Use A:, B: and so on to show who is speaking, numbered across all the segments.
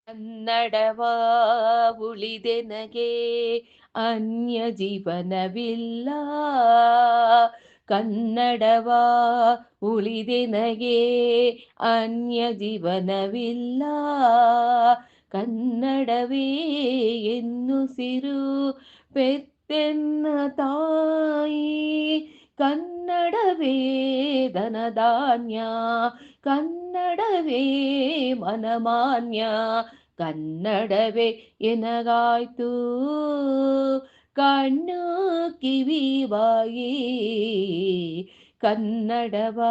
A: ಕನ್ನಡವ ಉಳಿದೆನಗೆ ಅನ್ಯ ಜೀವನವಿಲ್ಲ. ಕನ್ನಡವ ಉಳಿದೆನಗೆ ಅನ್ಯ ಜೀವನವಿಲ್ಲ. ಕನ್ನಡವೇ ಎನ್ನುಸಿರು ಪೆತ್ತೆನ್ನ ತಾಯಿ. ಕನ್ನಡವೇ ಧನಧಾನ್ಯ, ಕನ್ನಡವೇ ಮನಮಾನ್ಯ. ಕನ್ನಡವೇ ಎನಗಾಯ್ತು ಕಣ್ಣು ಕಿವಿ ಬಾಯಿ. ಕನ್ನಡವ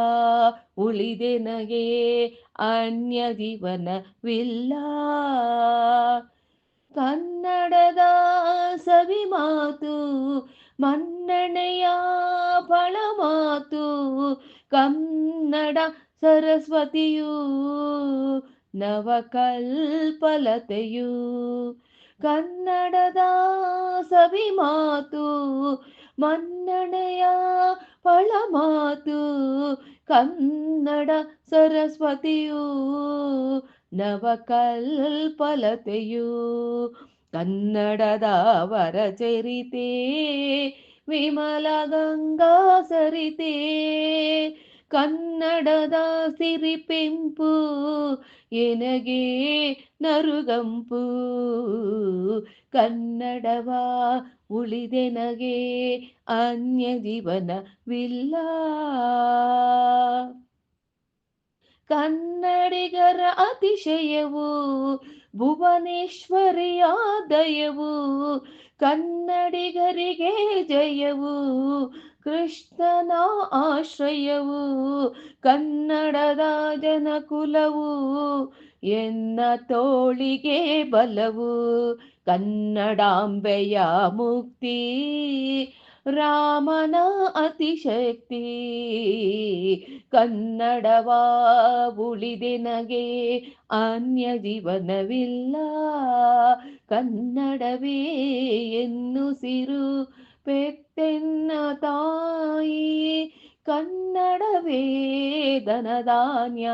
A: ಉಳಿದೆನಗೆ ಅನ್ಯ ಜೀವನವಿಲ್ಲ. ಕನ್ನಡದ ಸವಿ ಮಾತು ಮನ್ನಣೆಯ ಫಳ ಮಾತು. ಕನ್ನಡ ಸರಸ್ವತಿಯು ನವಕಲ್ಪಲತೆಯು. ಕನ್ನಡದ ಸವಿ ಮಾತು ಮನ್ನಣೆಯ ಫಳ ಮಾತು. ಕನ್ನಡ ಸರಸ್ವತಿಯು ನವಕಲ್ಪಲತೆಯು. ಕನ್ನಡದ ವರಚರಿತೆ ವಿಮಲ ಗಂಗಾ ಸರಿತೆ. ಕನ್ನಡದ ಸಿರಿಪೆಂಪು ಎನಗೆ ನರುಗಂಪು. ಕನ್ನಡವ ಉಳಿದೆನಗೆ ಅನ್ಯ ಜೀವನವಿಲ್ಲ. ಕನ್ನಡಿಗರ ಅತಿಶಯವು ಭುವನೇಶ್ವರಿಯ ದಯವು. ಕನ್ನಡಿಗರಿಗೆ ಜಯವು ಕೃಷ್ಣನ ಆಶ್ರಯವು. ಕನ್ನಡದ ಜನಕುಲವು ಎನ್ನ ತೋಳಿಗೆ ಬಲವು. ಕನ್ನಡಾಂಬೆಯ ಮುಕ್ತಿ ರಾಮನ ಅತಿಶಕ್ತಿ. ಕನ್ನಡವ ಉಳಿದೆನಗೆ ಅನ್ಯ ಜೀವನವಿಲ್ಲ. ಕನ್ನಡವೇ ಎನ್ನುಸಿರು ಪೆತ್ತೆನ್ನ ತಾಯಿ. ಕನ್ನಡವೇ ಧನಧಾನ್ಯ,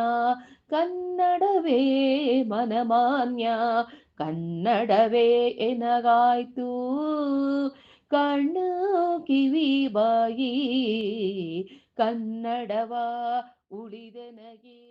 A: ಕನ್ನಡವೇ ಮನಮಾನ್ಯ. ಕನ್ನಡವೇ ಎನಗಾಯ್ತು ಕಣ್ಣು ಕಿವಿ ಬಾಯಿ. ಕನ್ನಡವ ಉಳಿದೆನಗೆ